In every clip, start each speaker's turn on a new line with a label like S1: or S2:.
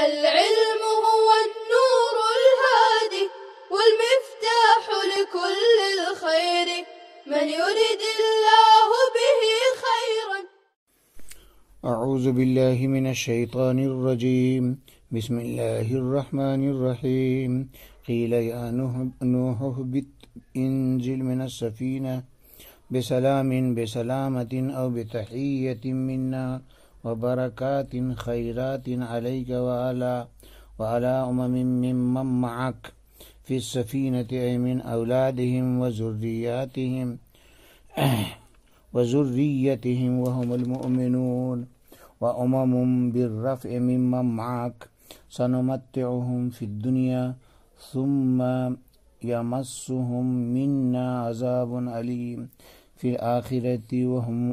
S1: العلم هو النور الهادي والمفتاح لكل الخير من يرد الله به خيرا.
S2: اعوذ باللہ من الشیطان الرجیم بسم اللہ الرحمن الرحیم قیل یا نوح اهبط انزل من السفینہ بسلامت او بتحیۃ منا وبرکات خیرات علیک وعلی ممن معک فی السفینۃ ای من اولادہم وذریتہم وهم المؤمنون وأمم بالرفع ممن معك سنمتعهم في الدنيا ثم يمسهم منا عذاب أليم في الآخرة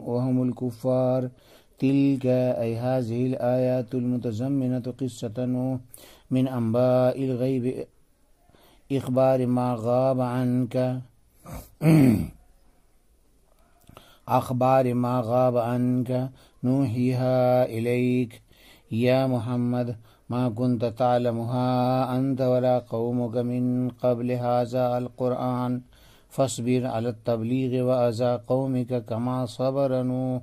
S2: وهم الكفار. تلك أي هذه الآيات المتضمنة قصة نوح من أنباء الغيب أخبار ما غاب عنك نوحيها إليك يا محمد ما كنت تعلمها أنت ولا قومك من قبل هذا القرآن فاصبر على التبليغ وأذى قومك كما صبر نوح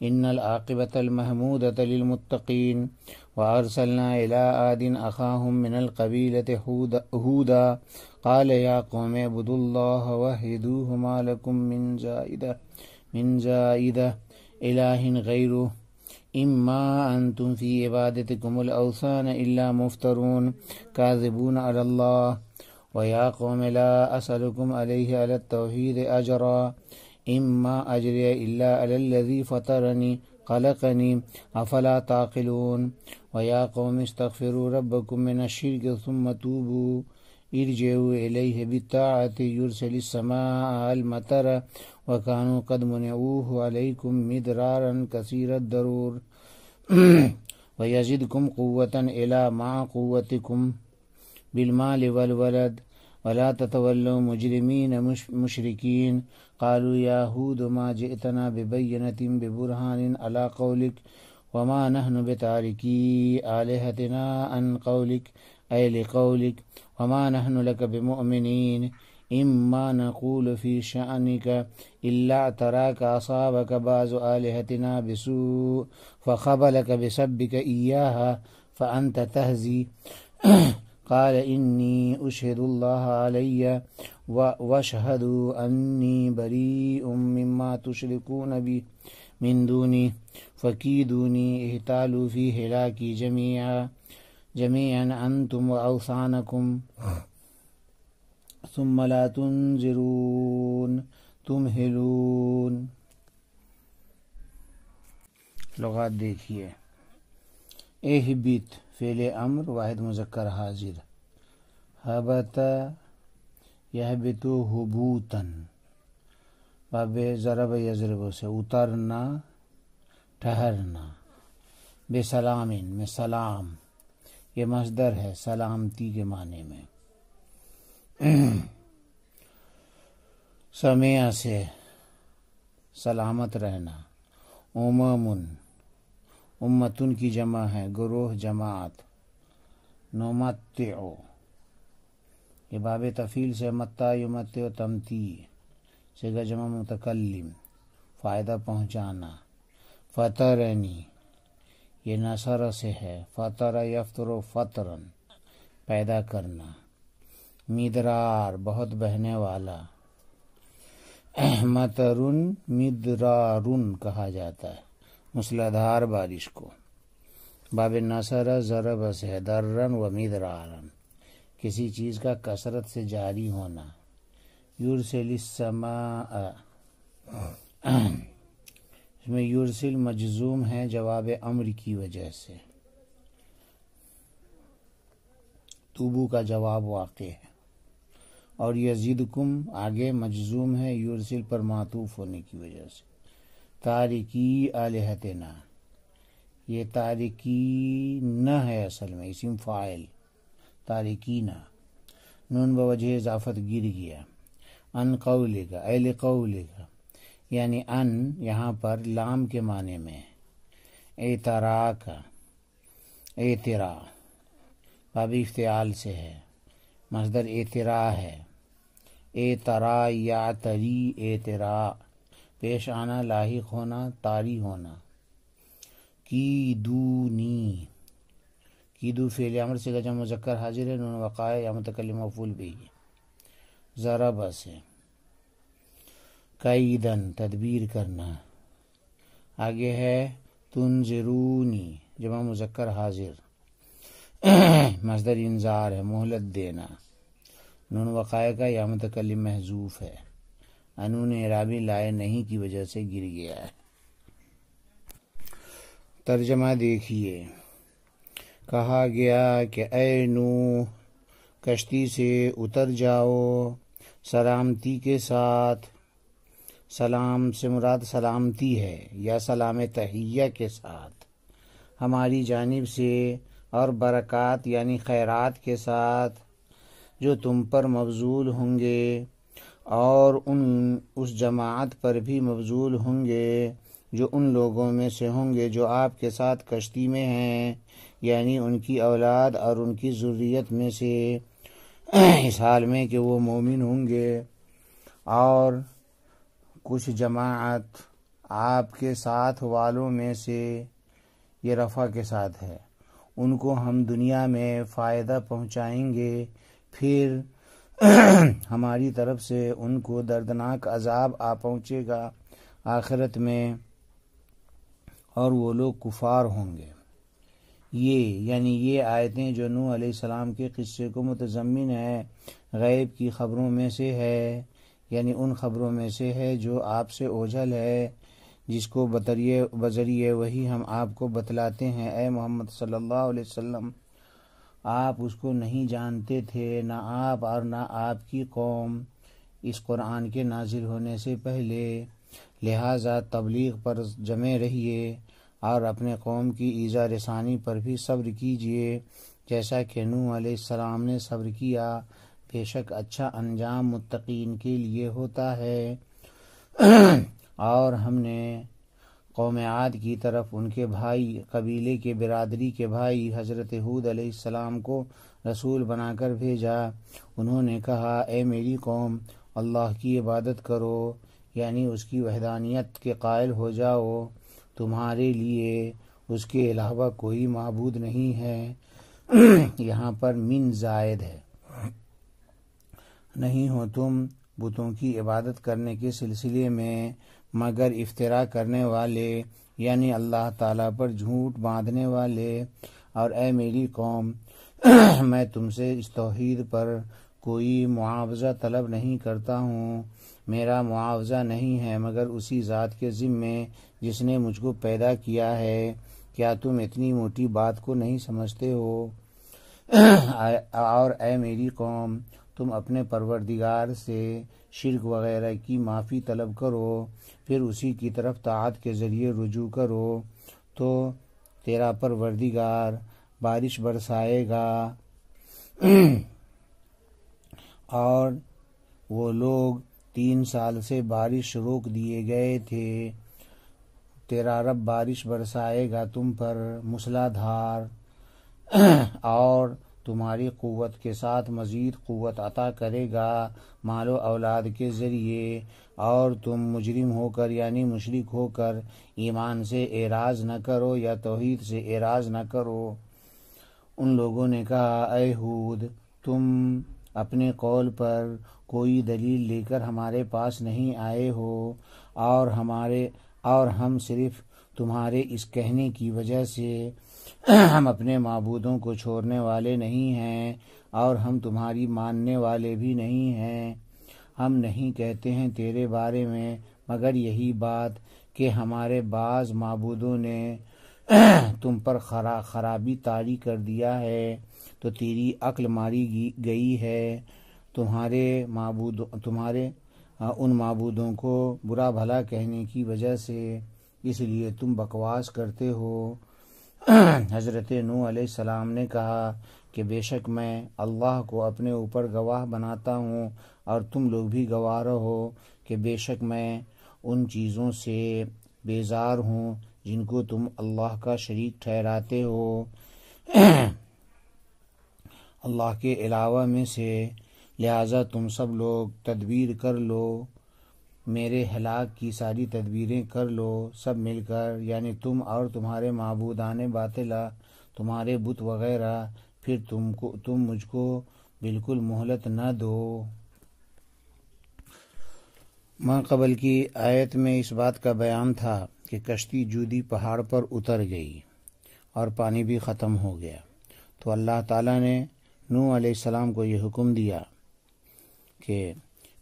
S2: إن العاقبة المحمودة للمتقين. وأرسلنا إلى عاد أخاهم من القبيلة هودا قال يا قوم اعبدوا الله وحدوه ما لكم من زائدة إله غيره إما أنتم في عبادتكم الأوثان إلا مفترون كاذبون على الله. ويا قوم لا أسألكم عليه على التوحيد أجرا إما أجري إلا على الذي فطرني خلقني أفلا تعقلون. ويا قوم استغفروا ربكم من الشرك ثم توبوا ارجعوا إليه بالطاعة يرسل السماء المطر وكانوا قد منعوه عليكم مدرارا كثير الضرور ويزدكم قوة إلى مع قوتكم بالمال والولد ولا تتولوا مجرمين مشركين. قالوا يا هود ما جئتنا ببينة ببرهان على قولك وما نحن بتاركي آلهتنا عن قولك أي لقولك وما نحن لك بمؤمنين إما نقول في شأنك إلا اعتراك أصابك بعض آلهتنا بسوء فخبلك بسبك إياها فأنت تهزي. قال إني أشهد الله علي واشهدوا أني بريء مما تشركون به من دوني فكيدوني احتالوا في هلاكي جميعا أنتم وأوثانكم ثم لا تمهلون. لغات دیکھیے. اہبط فعل امر واحد مذکر حاضر. ہبط یہبط ہبوتا باب ضرب یضرب سے اترنا ٹھہرنا. بسلام میں سلام یہ مصدر ہے سلامتی کے معنی میں. سمیع سے سلامت رہنا. امتن کی جمع ہے گروہ جماعت. نمتع یہ باب تفعیل سے متع یمتع تمتیع سے جمع متکلم فائدہ پہنچانا. فطرنی یہ نصر سے ہے فطر یفطر فطرا پیدا کرنا. مدرار بہت بہنے والا. مطرن مدرارن کہا جاتا ہے مسلادھار بارش کو. باب نصر ضرب سے ہے درن و مدرارن کسی چیز کا کثرت سے جاری ہونا. یرسل السماء اس میں یرسل مجزوم ہے جواب امر کی وجہ سے. توبو کا جواب واقع ہے. اور یزیدکم آگے مجزوم ہے یرسل پر معطوف ہونے کی وجہ سے. تارکی آلہتنا یہ تارکی نہ ہے اصل میں اسم فاعل تارکینہ. نون بوجہ اضافت گر گیا. ان قولک اے لقولک یعنی ان یہاں پر لام کے معنی میں. اعترا کا اعترا بابی افتعال سے ہے، مصدر اعترا ہے، اعترا یا تری اعترا، پیش آنا، لاحق ہونا، طاری ہونا۔ کیدونی، کیدو فعل امر سے جمع مذکر حاضر ہے، نون وقائع یا متکلم مفعول بھی ہے، ضرب سے۔ کیدن تدبیر کرنا، آگے ہے تنظرونی جمع مذکر حاضر، مصدر انذار ہے، مہلت دینا، نون وقائع کا یا متکلم محذوف ہے، انون اعرابی لائے نہیں کی وجہ سے گر گیا ہے۔ ترجمہ دیکھیے، کہا گیا کہ اے نوح کشتی سے اتر جاؤ سلامتی کے ساتھ، سلام سے مراد سلامتی ہے یا سلام تحیہ کے ساتھ، ہماری جانب سے، اور برکات یعنی خیرات کے ساتھ جو تم پر مبذول ہوں گے، اور اس جماعت پر بھی مبذول ہوں گے جو ان لوگوں میں سے ہوں گے جو آپ کے ساتھ کشتی میں ہیں، یعنی ان کی اولاد اور ان کی ذریت میں سے، اس حال میں کہ وہ مومن ہوں گے، اور کچھ جماعت آپ کے ساتھ والوں میں سے، یہ رفع کے ساتھ ہے، ان کو ہم دنیا میں فائدہ پہنچائیں گے، پھر ہماری طرف سے ان کو دردناک عذاب آ پہنچے گا آخرت میں، اور وہ لوگ کفار ہوں گے۔ یہ آیتیں جو نوح علیہ السلام کے قصے کو متضمن ہے، غیب کی خبروں میں سے ہے، یعنی ان خبروں میں سے ہے جو آپ سے اوجھل ہے، جس کو بذریعہ وحی ہم آپ کو بتلاتے ہیں۔ اے محمد صلی اللہ علیہ وسلم، آپ اس کو نہیں جانتے تھے، نہ آپ اور نہ آپ کی قوم، اس قرآن کے نازل ہونے سے پہلے، لہٰذا تبلیغ پر جمے رہیے اور اپنے قوم کی ایذا رسانی پر بھی صبر کیجیے، جیسا کہ نوح علیہ السلام نے صبر کیا، بے شک اچھا انجام متقین کے لیے ہوتا ہے۔ اور ہم نے قوم عاد کی طرف ان کے بھائی، قبیلے کے برادری کے بھائی حضرت ہود علیہ السلام کو رسول بنا کر بھیجا، انہوں نے کہا اے میری قوم، اللہ کی عبادت کرو، یعنی اس کی وحدانیت کے قائل ہو جاؤ، تمہارے لیے اس کے علاوہ کوئی معبود نہیں ہے۔ یہاں پر من زائد ہے، نہیں ہو تم بتوں کی عبادت کرنے کے سلسلے میں مگر افطرا کرنے والے، یعنی اللہ تعالیٰ پر جھوٹ باندھنے والے، اور اے میری قوم، میں تم سے اس توحید پر کوئی معاوضہ طلب نہیں کرتا ہوں، میرا معاوضہ نہیں ہے مگر اسی ذات کے ذمے جس نے مجھ کو پیدا کیا ہے، کیا تم اتنی موٹی بات کو نہیں سمجھتے ہو؟ اور اے میری قوم، تم اپنے پروردگار سے شرک وغیرہ کی معافی طلب کرو، پھر اسی کی طرف طاعت کے ذریعے رجوع کرو، تو تیرا پروردگار بارش برسائے گا۔ اور وہ لوگ 3 سال سے بارش روک دیے گئے تھے، تیرا رب بارش برسائے گا تم پر موسلا دھار، اور تمہاری قوت کے ساتھ مزید قوت عطا کرے گا مال و اولاد کے ذریعے، اور تم مجرم ہو کر یعنی مشرک ہو کر ایمان سے اعراض نہ کرو یا توحید سے اعراض نہ کرو۔ ان لوگوں نے کہا اے ہود، تم اپنے قول پر کوئی دلیل لے کر ہمارے پاس نہیں آئے ہو، اور ہم صرف تمہارے اس کہنے کی وجہ سے ہم اپنے معبودوں کو چھوڑنے والے نہیں ہیں، اور ہم تمہاری ماننے والے بھی نہیں ہیں۔ ہم نہیں کہتے ہیں تیرے بارے میں مگر یہی بات کہ ہمارے بعض معبودوں نے تم پر خرابی طاری کر دیا ہے، تو تیری عقل ماری گئی ہے، تمہارے ان معبودوں کو برا بھلا کہنے کی وجہ سے، اس لیے تم بکواس کرتے ہو۔ حضرت نوح علیہ السلام نے کہا کہ بے شک میں اللہ کو اپنے اوپر گواہ بناتا ہوں، اور تم لوگ بھی گواہ رہو کہ بے شک میں ان چیزوں سے بیزار ہوں جن کو تم اللہ کا شریک ٹھہراتے ہو۔ اللہ کے علاوہ میں سے، لہٰذا تم سب لوگ تدبیر کر لو، میرے ہلاک کی ساری تدبیریں کر لو سب مل کر، یعنی تم اور تمہارے معبودان باطلہ، تمہارے بت وغیرہ، پھر تم مجھ کو بالکل مہلت نہ دو۔ ماں قبل کی آیت میں اس بات کا بیان تھا کہ کشتی جودی پہاڑ پر اتر گئی اور پانی بھی ختم ہو گیا، تو اللہ تعالیٰ نے نوح علیہ السلام کو یہ حکم دیا کہ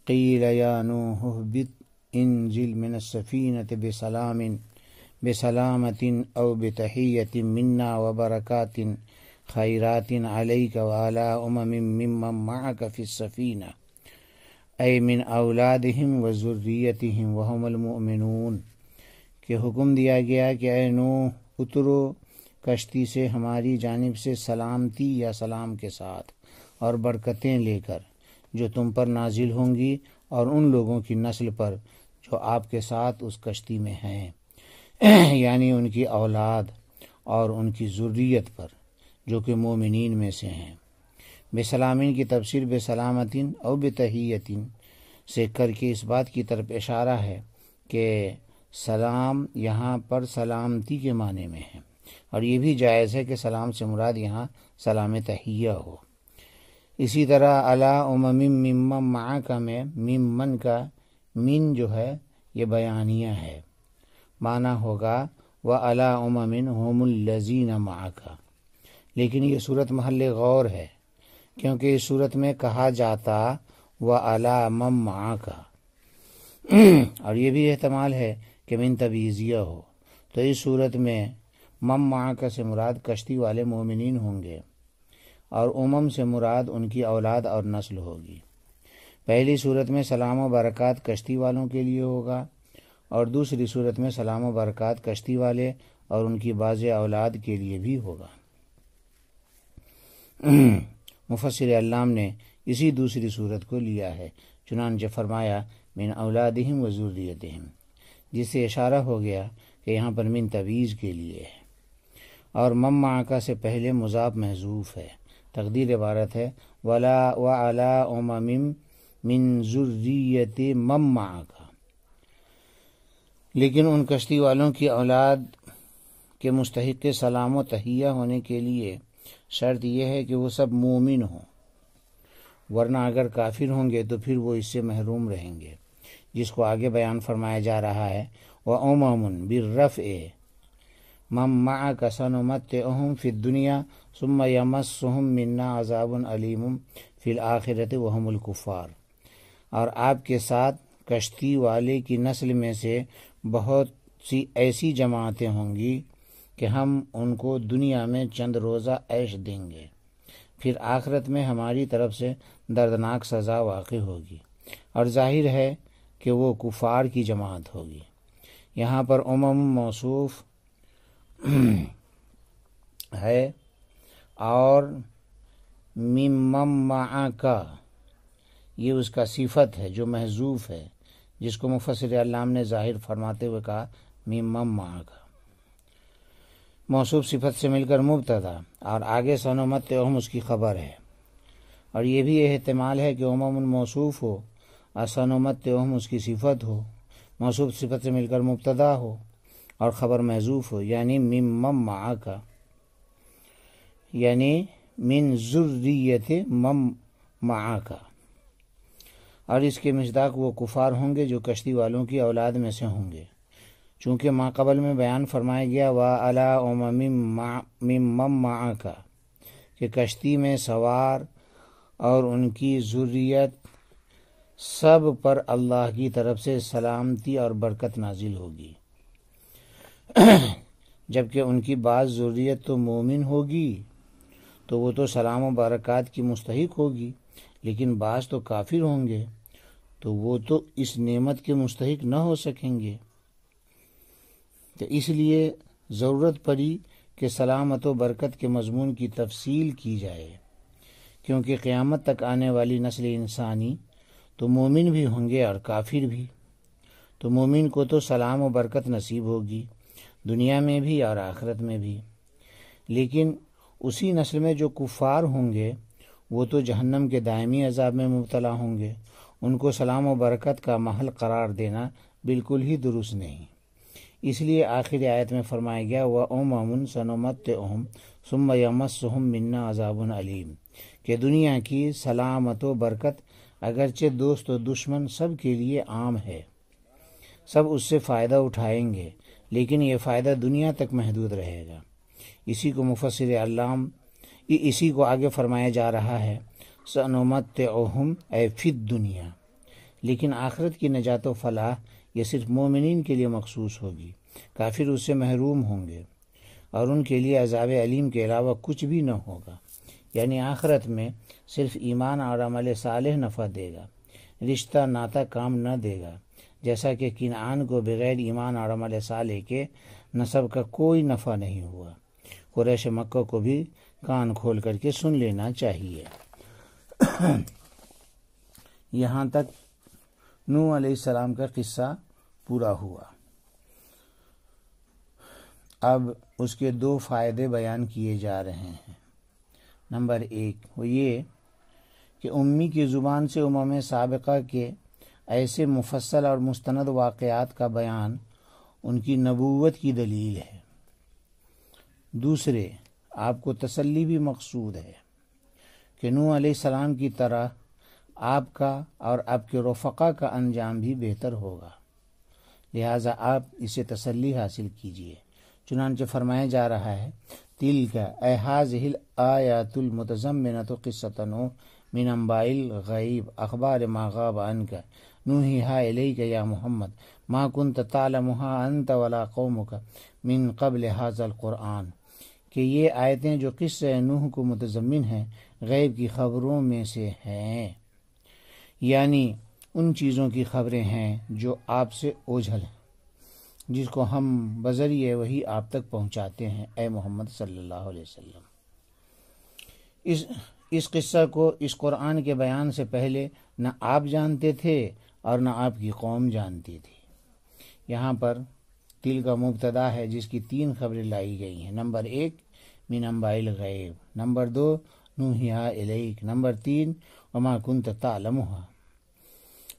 S2: قیل یا نوح اہبط انزل من السفینۃ بسلامۃ او بتحیۃ منا وبرکات خیرات علیک وعلی ممن معک فی السفینہ اے من اولادہم وذریتہم وہم المؤمنون، کہ حکم دیا گیا کہ اے نوح اترو کشتی سے ہماری جانب سے سلامتی یا سلام کے ساتھ اور برکتیں لے کر جو تم پر نازل ہوں گی اور ان لوگوں کی نسل پر جو آپ کے ساتھ اس کشتی میں ہیں، یعنی ان کی اولاد اور ان کی ذریت پر جو کہ مومنین میں سے ہیں۔ بسلامین کی تفسیر بسلامتین او بتحیتین سے کر کے اس بات کی طرف اشارہ ہے کہ سلام یہاں پر سلامتی کے معنی میں ہے، اور یہ بھی جائز ہے کہ سلام سے مراد یہاں سلام تحیہ ہو۔ اسی طرح علی ممن معک میں ممن کا من جو ہے یہ بیانیہ ہے، معنی ہوگا وعلی امم هم الذین معک، لیکن یہ صورت محل غور ہے کیونکہ اس صورت میں کہا جاتا وعلی من معک، اور یہ بھی احتمال ہے کہ من تبعیضیہ ہو، تو اس صورت میں من معک سے مراد کشتی والے مومنین ہوں گے اور امم سے مراد ان کی اولاد اور نسل ہوگی۔ پہلی صورت میں سلام و برکات کشتی والوں کے لیے ہوگا، اور دوسری صورت میں سلام و برکات کشتی والے اور ان کی باز اولاد کے لیے بھی ہوگا۔ مفسر علام نے اسی دوسری صورت کو لیا ہے، چنانچہ فرمایا من اولادہم و ذریتہم، جس سے اشارہ ہو گیا کہ یہاں پر من تبعیض کے لیے ہے، اور من معک سے پہلے مضاف محذوف ہے، تقدیر عبارت ہے وعلی امم من ذریت من معک، لیکن ان کشتی والوں کی اولاد کے مستحق سلام و تحیہ ہونے کے لیے شرط یہ ہے کہ وہ سب مومن ہوں، ورنہ اگر کافر ہوں گے تو پھر وہ اس سے محروم رہیں گے، جس کو آگے بیان فرمایا جا رہا ہے وَأُمَمٌ بِالرَّفْعِ مَن مَّعَكَ سَنُمَتِّعُهُمْ فِي الدُّنْيَا ثُمَّ يَمَسُّهُم مِّنَّا عَذَابٌ أَلِيمٌ فِي الْآخِرَةِ وَهُمُ الْكُفَّارُ، اور آپ کے ساتھ کشتی والے کی نسل میں سے بہت سی ایسی جماعتیں ہوں گی کہ ہم ان کو دنیا میں چند روزہ عیش دیں گے، پھر آخرت میں ہماری طرف سے دردناک سزا واقع ہوگی، اور ظاہر ہے کہ وہ کفار کی جماعت ہوگی۔ یہاں پر امم موصوف ہے اور ممن معک یہ اس کا صفت ہے جو محذوف ہے، جس کو مفسر علام نے ظاہر فرماتے ہوئے کہا ممن معک، موصوف صفت سے مل کر مبتدا، اور آگے سنمتعہم اس کی خبر ہے، اور یہ بھی احتمال ہے کہ امم موصوف ہو اور سنمتعہم اس کی صفت ہو، موصوف صفت سے مل کر مبتدا ہو اور خبر محذوف ہو، یعنی ممن معک، یعنی من ذریت من معک، اور اس کے مصداق وہ کفار ہوں گے جو کشتی والوں کی اولاد میں سے ہوں گے، چونکہ ما قبل میں بیان فرمایا گیا وَعَلَىٰ أُمَمٍ مِّمَّن مَّعَكَ کہ کشتی میں سوار اور ان کی ذریت سب پر اللہ کی طرف سے سلامتی اور برکت نازل ہوگی، جبکہ ان کی بعض ذریت تو مومن ہوگی تو وہ تو سلام و برکات کی مستحق ہوگی، لیکن بعض تو کافر ہوں گے تو وہ تو اس نعمت کے مستحق نہ ہو سکیں گے، تو اس لیے ضرورت پڑی کہ سلامت و برکت کے مضمون کی تفصیل کی جائے، کیونکہ قیامت تک آنے والی نسل انسانی تو مومن بھی ہوں گے اور کافر بھی، تو مومن کو تو سلام و برکت نصیب ہوگی دنیا میں بھی اور آخرت میں بھی، لیکن اسی نسل میں جو کفار ہوں گے وہ تو جہنم کے دائمی عذاب میں مبتلا ہوں گے، ان کو سلام و برکت کا محل قرار دینا بالکل ہی درست نہیں۔ اس لیے آخری آیت میں فرمایا گیا وَأُمَمٌ سَنُمَتِّعُهُمْ ثُمَّ يَمَسُّهُم مِّنَّا عَذَابٌ أَلِيمٌ کہ دنیا کی سلامت و برکت اگرچہ دوست و دشمن سب کے لیے عام ہے، سب اس سے فائدہ اٹھائیں گے، لیکن یہ فائدہ دنیا تک محدود رہے گا۔ اسی کو مفسر علام اسی کو آگے فرمایا جا رہا ہے سَنُمَتِّعُهُمْ اے فی الدنیا، لیکن آخرت کی نجات و فلاح یہ صرف مومنین کے لیے مخصوص ہوگی، کافر اس سے محروم ہوں گے اور ان کے لیے عذاب علیم کے علاوہ کچھ بھی نہ ہوگا۔ یعنی آخرت میں صرف ایمان اور عمل صالح نفع دے گا، رشتہ ناتا کام نہ دے گا، جیسا کہ کنعان کو بغیر ایمان اور عمل صالح کے نسب کا کوئی نفع نہیں ہوا۔ قریش مکہ کو بھی کان کھول کر کے سن لینا چاہیے۔ یہاں تک نوح علیہ السلام کا قصہ پورا ہوا۔ اب اس کے 2 فائدے بیان کیے جا رہے ہیں۔ نمبر 1 وہ یہ کہ امی کی زبان سے امم سابقہ کے ایسے مفصل اور مستند واقعات کا بیان ان کی نبوت کی دلیل ہے۔ دوسرے، آپ کو تسلی بھی مقصود ہے کہ نوح علیہ السلام کی طرح آپ کا اور آپ کے رفقا کا انجام بھی بہتر ہوگا، لہٰذا آپ اسے تسلی حاصل کیجیے۔ چنانچہ فرمایا جا رہا ہے تِلْكَ اَيْ هَٰذِهِ الْآيَاتُ الْمُتَضَمِّنَةُ قِصَّةَ نوح مِنْ أَنْبَاءِ الْغَيْبِ أَخْبَارِ مَا غَابَ عَنْكَ نُوحِيهَا إِلَيْكَ يَا مُحَمَّدُ مَا كُنْتَ تَعْلَمُهَا أَنْتَ وَلَا قَوْمُكَ مِنْ قَبْلِ هَٰذَا الْقُرْآنِ کہ یہ آیتیں جو قصہ نوح کو متضمن ہیں غیب کی خبروں میں سے ہیں، یعنی ان چیزوں کی خبریں ہیں جو آپ سے اوجھل ہیں، جس کو ہم بذریعہ وحی آپ تک پہنچاتے ہیں اے محمد صلی اللہ علیہ وسلم۔ اس قصہ کو اس قرآن کے بیان سے پہلے نہ آپ جانتے تھے اور نہ آپ کی قوم جانتی تھی۔ یہاں پر تل کا مبتدا ہے جس کی 3 خبریں لائی گئی ہیں۔ نمبر 1 من انباء الغیب، نمبر 2 نوحیہا الیک، نمبر 3 وما کنت تعلمها۔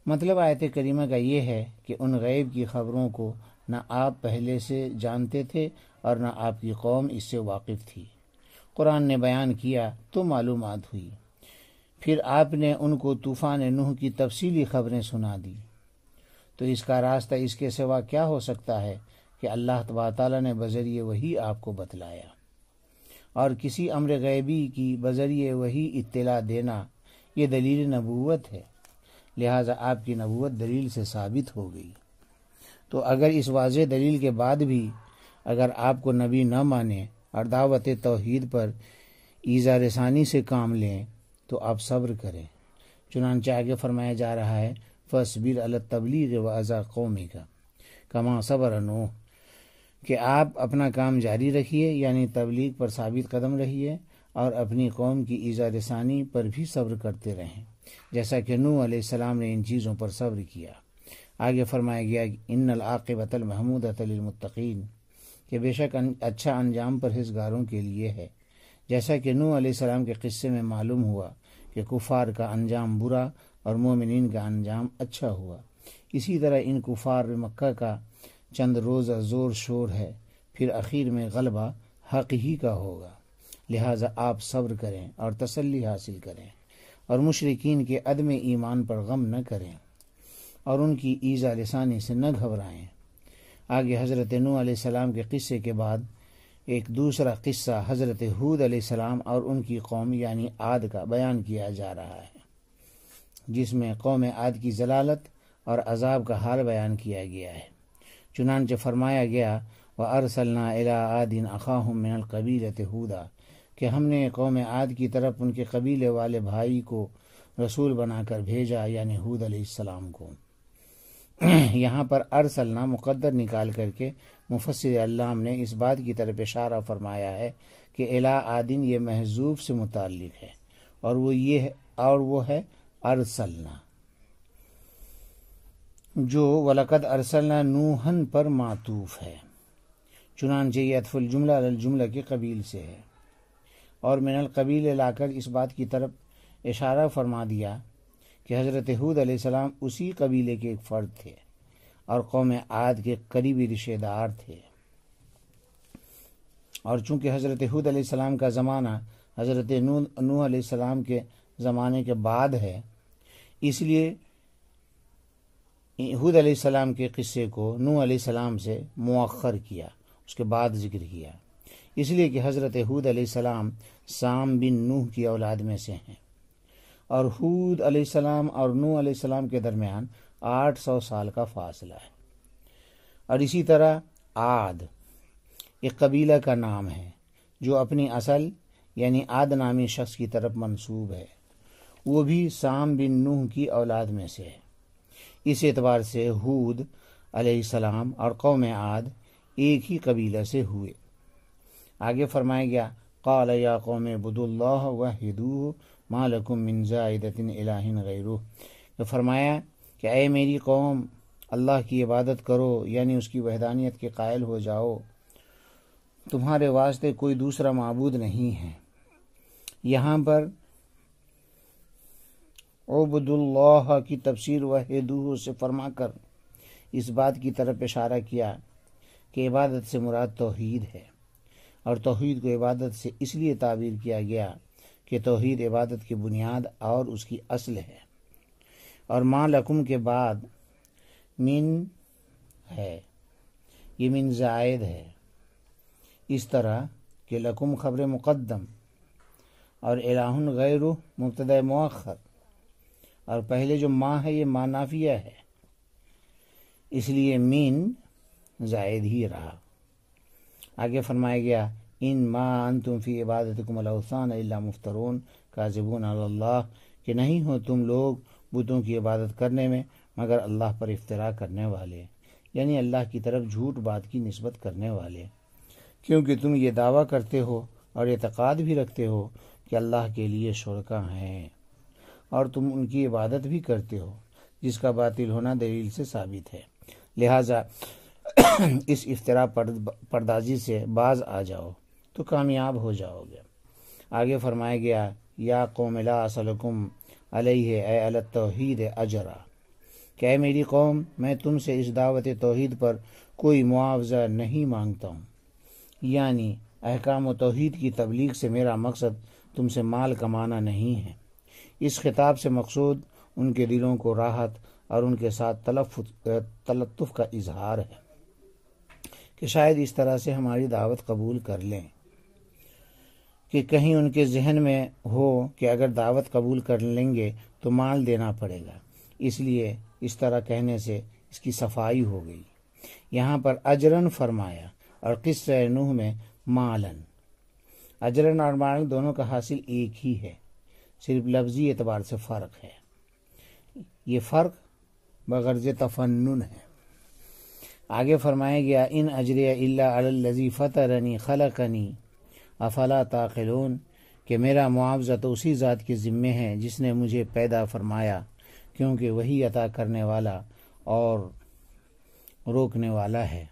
S2: مطلب آیت کریمہ کا یہ ہے کہ ان غیب کی خبروں کو نہ آپ پہلے سے جانتے تھے اور نہ آپ کی قوم اس سے واقف تھی۔ قرآن نے بیان کیا تو معلومات ہوئی، پھر آپ نے ان کو طوفان نوح کی تفصیلی خبریں سنا دی، تو اس کا راستہ اس کے سوا کیا ہو سکتا ہے کہ اللہ تبارک تعالیٰ نے بذریعہ وحی آپ کو بتلایا، اور کسی امر غیبی کی بذریعہ وحی اطلاع دینا یہ دلیل نبوت ہے، لہٰذا آپ کی نبوت دلیل سے ثابت ہو گئی۔ تو اگر اس واضح دلیل کے بعد بھی اگر آپ کو نبی نہ مانے اور دعوت توحید پر ایذا رسانی سے کام لیں تو آپ صبر کریں۔ چنانچہ آگے فرمایا جا رہا ہے فَاصْبِرْ عَلَى التَّبْلِيغِ وَأَذَى قَوْمِكَ كَمَا صَبَرَ نوح کہ آپ اپنا کام جاری رکھیے، یعنی تبلیغ پر ثابت قدم رہیے اور اپنی قوم کی ایذا رسانی پر بھی صبر کرتے رہیں، جیسا کہ نوح علیہ السلام نے ان چیزوں پر صبر کیا۔ آگے فرمایا گیا ان العاقبۃ المحمودۃ للمتقین کہ بے شک اچھا انجام پرہیزگاروں کے لیے ہے، جیسا کہ نوح علیہ السلام کے قصے میں معلوم ہوا کہ کفار کا انجام برا اور مومنین کا انجام اچھا ہوا، اسی طرح ان کفار مکہ کا چند روزہ زور شور ہے، پھر اخیر میں غلبہ حق ہی کا ہوگا، لہٰذا آپ صبر کریں اور تسلی حاصل کریں اور مشرکین کے عدم ایمان پر غم نہ کریں اور ان کی ایذا رسانی سے نہ گھبرائیں۔ آگے حضرت نوح علیہ السلام کے قصے کے بعد ایک دوسرا قصہ حضرت ہود علیہ السلام اور ان کی قوم یعنی عاد کا بیان کیا جا رہا ہے، جس میں قوم عاد کی ضلالت اور عذاب کا حال بیان کیا گیا ہے۔ چنانچہ فرمایا گیا وَأَرْسَلْنَا إِلَىٰ عَادٍ أَخَاهُمْ مِنَ الْقَبِيلَةِ هُودًا کہ ہم نے قوم عاد کی طرف ان کے قبیلے والے بھائی کو رسول بنا کر بھیجا، یعنی ہود علیہ السلام کو۔ یہاں پر ارسلنا مقدر نکال کر کے مفسر علام نے اس بات کی طرف اشارہ فرمایا ہے کہ الی عادٍ یہ محذوف سے متعلق ہے اور وہ ہے ارسلنا، جو وَلَقَدْ أَرْسَلْنَا نُوحًا پر معطوف ہے، چنانچہ یہ عطف الجملہ علی الجملہ کے قبیل سے ہے، اور من القبیل لا کر اس بات کی طرف اشارہ فرما دیا کہ حضرت ہود علیہ السلام اسی قبیلے کے ایک فرد تھے اور قوم عاد کے قریبی رشتہ دار تھے، اور چونکہ حضرت ہود علیہ السلام کا زمانہ حضرت نوح علیہ السلام کے زمانے کے بعد ہے، اس لیے ہود علیہ السلام کے قصے کو نوح علیہ السلام سے مؤخر کیا، اس کے بعد ذکر کیا، اس لیے کہ حضرت ہود علیہ السلام سام بن نوح کی اولاد میں سے ہیں، اور ہود علیہ السلام اور نوح علیہ السلام کے درمیان 800 سال کا فاصلہ ہے۔ اور اسی طرح عاد ایک قبیلہ کا نام ہے جو اپنی اصل یعنی عاد نامی شخص کی طرف منسوب ہے، وہ بھی سام بن نوح کی اولاد میں سے ہے۔ اس اعتبار سے ہود علیہ السلام اور قوم عاد ایک ہی قبیلہ سے ہوئے۔ آگے فرمایا گیا قال یا قوم اعبدوا اللہ وحدوہ ما لکم من زائدۃ الہ غیرہ، تو فرمایا کہ اے میری قوم اللہ کی عبادت کرو، یعنی اس کی وحدانیت کے قائل ہو جاؤ، تمہارے واسطے کوئی دوسرا معبود نہیں ہے۔ یہاں پر عبد اللہ کی تفسیر وحدوہ سے فرما کر اس بات کی طرف اشارہ کیا کہ عبادت سے مراد توحید ہے، اور توحید کو عبادت سے اس لیے تعبیر کیا گیا کہ توحید عبادت کی بنیاد اور اس کی اصل ہے۔ اور ما لکم کے بعد من ہے، یہ من زائد ہے، اس طرح کہ لکم خبر مقدم اور الہ غیرہ مبتدا مؤخر، اور پہلے جو ما ہے یہ ما نافیہ ہے، اس لیے من زائد ہی رہا۔ آگے فرمایا گیا ان ما انتم فی عبادتکم الاوثان الا مفترون کاذبون علی اللہ، کہ نہیں ہو تم لوگ بتوں کی عبادت کرنے میں مگر اللہ پر افترا کرنے والے، یعنی اللہ کی طرف جھوٹ بات کی نسبت کرنے والے، کیونکہ تم یہ دعویٰ کرتے ہو اور اعتقاد بھی رکھتے ہو کہ اللہ کے لیے شرکا ہیں، اور تم ان کی عبادت بھی کرتے ہو جس کا باطل ہونا دلیل سے ثابت ہے، لہٰذا اس افترا پردازی سے باز آ جاؤ تو کامیاب ہو جاؤ گے۔ آگے فرمایا گیا یا قوم لا اسألکم علیہ اے علی التوحید اجرا، کہ اے میری قوم میں تم سے اس دعوت توحید پر کوئی معاوضہ نہیں مانگتا ہوں، یعنی احکام و توحید کی تبلیغ سے میرا مقصد تم سے مال کمانا نہیں ہے۔ اس خطاب سے مقصود ان کے دلوں کو راحت اور ان کے ساتھ تلطف کا اظہار ہے کہ شاید اس طرح سے ہماری دعوت قبول کر لیں، کہ کہیں ان کے ذہن میں ہو کہ اگر دعوت قبول کر لیں گے تو مال دینا پڑے گا، اس لیے اس طرح کہنے سے اس کی صفائی ہو گئی۔ یہاں پر اجرن فرمایا اور قصہ نوح میں مالن، اجرن اور مالن دونوں کا حاصل ایک ہی ہے، صرف لفظی اعتبار سے فرق ہے، یہ فرق بغرض تفنن ہے۔ آگے فرمایا گیا ان اجریہ الا علی الذی فطرنی خلقنی افلا تعقلون، کہ میرا معاوضہ تو اسی ذات کے ذمے ہے جس نے مجھے پیدا فرمایا، کیونکہ وہی عطا کرنے والا اور روکنے والا ہے،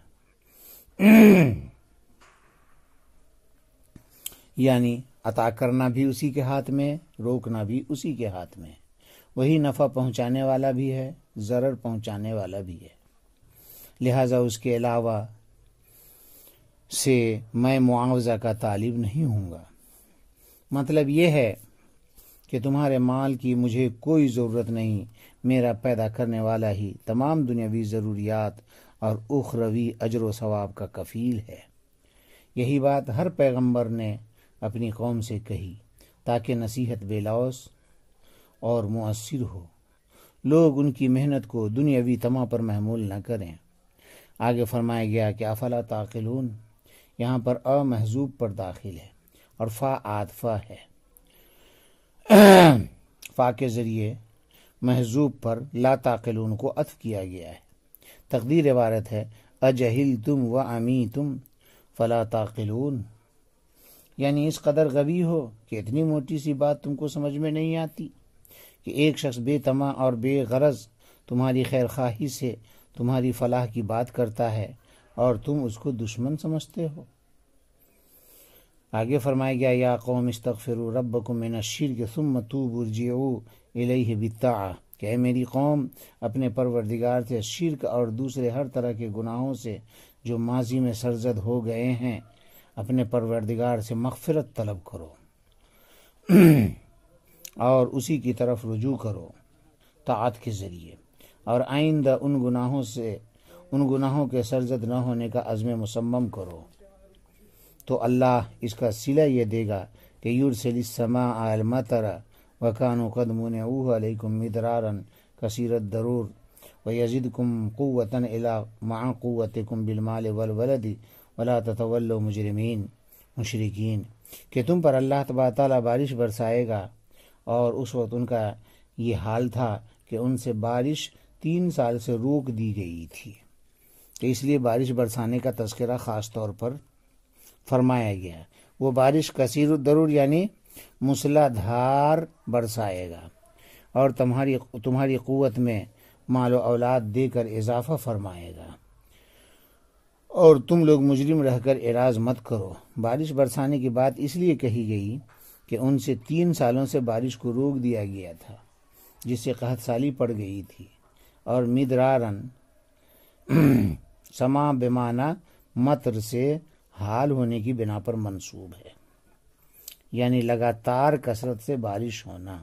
S2: یعنی عطا کرنا بھی اسی کے ہاتھ میں، روکنا بھی اسی کے ہاتھ میں، وہی نفع پہنچانے والا بھی ہے، ضرر پہنچانے والا بھی ہے، لہٰذا اس کے علاوہ سے میں معاوضہ کا طالب نہیں ہوں گا۔ مطلب یہ ہے کہ تمہارے مال کی مجھے کوئی ضرورت نہیں، میرا پیدا کرنے والا ہی تمام دنیاوی ضروریات اور اخروی اجر و ثواب کا کفیل ہے۔ یہی بات ہر پیغمبر نے اپنی قوم سے کہی تاکہ نصیحت بے لوث اور مؤثر ہو، لوگ ان کی محنت کو دنیاوی طمع پر محمول نہ کریں۔ آگے فرمایا گیا کہ افلا تعقلون، یہاں پر محذوب پر داخل ہے اور فا عاطفہ ہے، فا کے ذریعے محذوب پر لا تعقلون کو عطف کیا گیا ہے۔ تقدیر عبارت ہے اجہلتم و امیتم فلا تعقلون، یعنی اس قدر غبی ہو کہ اتنی موٹی سی بات تم کو سمجھ میں نہیں آتی کہ ایک شخص بے طمع اور بے غرض تمہاری خیر خواہی سے تمہاری فلاح کی بات کرتا ہے اور تم اس کو دشمن سمجھتے ہو۔ آگے فرمایا گیا یا قوم استغفروا ربکم من الشرک ثم توبوا ارجعوا الیہ بالطاعہ، کہ اے میری قوم اپنے پروردگار سے شرک اور دوسرے ہر طرح کے گناہوں سے جو ماضی میں سرزد ہو گئے ہیں، اپنے پروردگار سے مغفرت طلب کرو اور اسی کی طرف رجوع کرو طاعت کے ذریعے، اور آئندہ ان گناہوں کے سرزد نہ ہونے کا عزم مصمم کرو، تو اللہ اس کا صلہ یہ دے گا کہ یرسل السماء المطر وکانوا قد منعوه علیکم مدرارا کثیر الضرور ویزدکم قوة مع قوتکم بالمال والولد ولا تتولوا مشرکین، کہ تم پر اللہ تبارک تعالیٰ بارش برسائے گا، اور اس وقت ان کا یہ حال تھا کہ ان سے بارش 3 سال سے روک دی گئی تھی، تو اس لیے بارش برسانے کا تذکرہ خاص طور پر فرمایا گیا۔ وہ بارش کثیر الضرور یعنی مسلح دھار برسائے گا، اور تمہاری قوت میں مال و اولاد دے کر اضافہ فرمائے گا، اور تم لوگ مجرم رہ کر اعراض مت کرو۔ بارش برسانے کی بات اس لیے کہی گئی کہ ان سے 3 سالوں سے بارش کو روک دیا گیا تھا، جس سے قحط سالی پڑ گئی تھی، اور مدرارن سما بمعنی مطر سے حال ہونے کی بنا پر منصوب ہے، یعنی لگاتار کثرت سے بارش ہونا،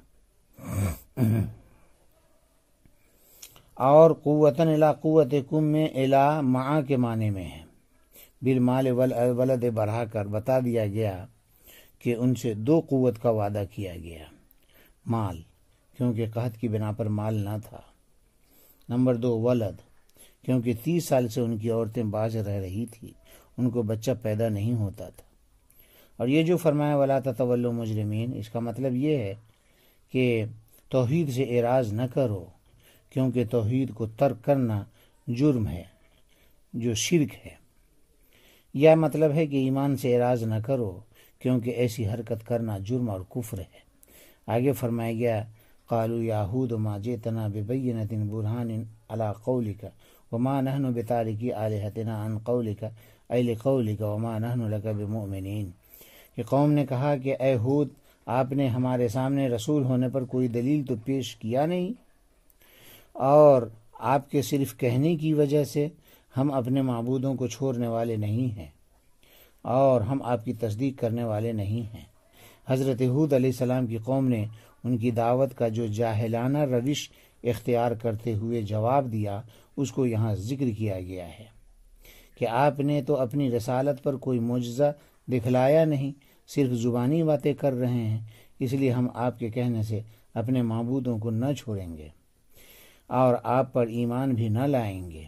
S2: اور قوتن الی قوتکم میں الی مع کے معنی میں ہے، بالمال والولد بڑھا کر بتا دیا گیا کہ ان سے 2 قوت کا وعدہ کیا گیا، مال کیونکہ قحط کی بنا پر مال نہ تھا، نمبر 2 ولد کیونکہ 30 سال سے ان کی عورتیں باز رہ رہی تھی، ان کو بچہ پیدا نہیں ہوتا تھا، اور یہ جو فرمایا ولا تتولوا مجرمین، اس کا مطلب یہ ہے کہ توحید سے اعراض نہ کرو، کیونکہ توحید کو ترک کرنا جرم ہے جو شرک ہے، یا مطلب ہے کہ ایمان سے اعراض نہ کرو کیونکہ ایسی حرکت کرنا جرم اور کفر ہے۔ آگے فرمایا گیا قالوا یا ہود ما جئتنا ببینۃ برہان علی قولک وما نحن بتارکی آلہتنا عن قولک ای لقولک وما نحن لک بمؤمنین، کہ قوم نے کہا کہ اے ہود، آپ نے ہمارے سامنے رسول ہونے پر کوئی دلیل تو پیش کیا نہیں، اور آپ کے صرف کہنے کی وجہ سے ہم اپنے معبودوں کو چھوڑنے والے نہیں ہیں، اور ہم آپ کی تصدیق کرنے والے نہیں ہیں۔ حضرت ہود علیہ السلام کی قوم نے ان کی دعوت کا جو جاہلانہ روش اختیار کرتے ہوئے جواب دیا، اس کو یہاں ذکر کیا گیا ہے کہ آپ نے تو اپنی رسالت پر کوئی معجزہ دکھلایا نہیں، صرف زبانی باتیں کر رہے ہیں، اس لیے ہم آپ کے کہنے سے اپنے معبودوں کو نہ چھوڑیں گے اور آپ پر ایمان بھی نہ لائیں گے۔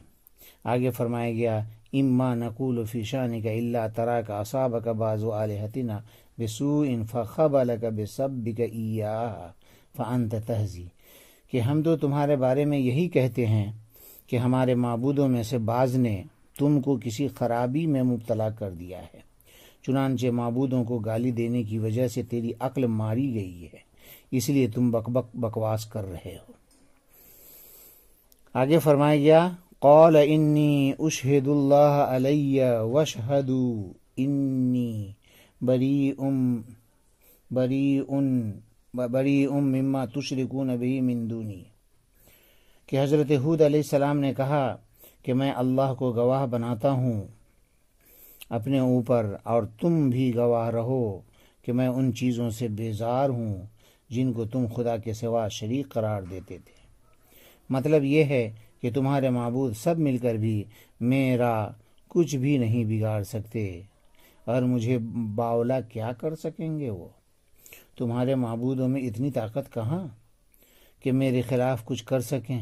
S2: آگے فرمایا گیا اما نقول فی شانک الا تراک اصابک بعض آلہتنا بسوء فخبلک بسبک ایاہا فانت تہزی، کہ ہم تو تمہارے بارے میں یہی کہتے ہیں کہ ہمارے معبودوں میں سے بعض نے تم کو کسی خرابی میں مبتلا کر دیا ہے، چنانچہ معبودوں کو گالی دینے کی وجہ سے تیری عقل ماری گئی ہے، اس لیے تم بکواس کر رہے ہو۔ آگے فرمایا گیا قال انی اشہد اللہ علی واشہدوا انی بریء مما تشرکون بہ من دونی، کہ حضرت ہود علیہ السلام نے کہا کہ میں اللہ کو گواہ بناتا ہوں اپنے اوپر، اور تم بھی گواہ رہو کہ میں ان چیزوں سے بیزار ہوں جن کو تم خدا کے سوا شریک قرار دیتے تھے۔ مطلب یہ ہے کہ تمہارے معبود سب مل کر بھی میرا کچھ بھی نہیں بگاڑ سکتے، اور مجھے باولا کیا کر سکیں گے وہ؟ تمہارے معبودوں میں اتنی طاقت کہاں کہ میرے خلاف کچھ کر سکیں؟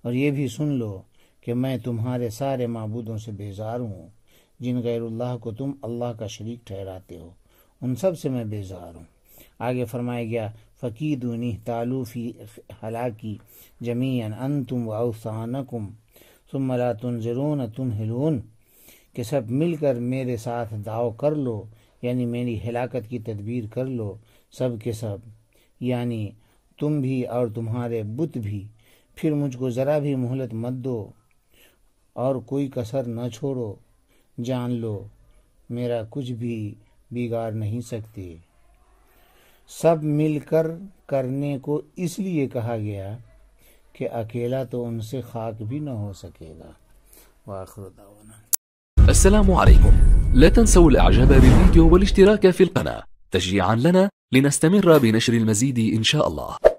S2: اور یہ بھی سن لو کہ میں تمہارے سارے معبودوں سے بیزار ہوں، جن غیر اللہ کو تم اللہ کا شریک ٹھہراتے ہو، ان سب سے میں بیزار ہوں۔ آگے فرمایا گیا فکیدونی تعلو فی ہلاکی جمیعا انتم واوثانکم ثم لا تنظرون تمہلون، کہ سب مل کر میرے ساتھ داؤ کر لو، یعنی میری ہلاکت کی تدبیر کر لو، سب کے سب، یعنی تم بھی اور تمہارے بت بھی، پھر مجھ کو ذرا بھی مہلت مت دو اور کوئی کسر نہ چھوڑو، جان لو میرا کچھ بھی بگاڑ نہیں سکتے. سب مل کر کرنے کو اس لیے کہا گیا کہ اکیلا تو ان سے خاک بھی نہ ہو سکے گا. وآخر دعوانا.
S3: السلام عليكم. لا تنسوا الاعجاب بالفيديو والاشتراك في القناة تشجيعا لنا لنستمر بنشر المزيد إن شاء الله.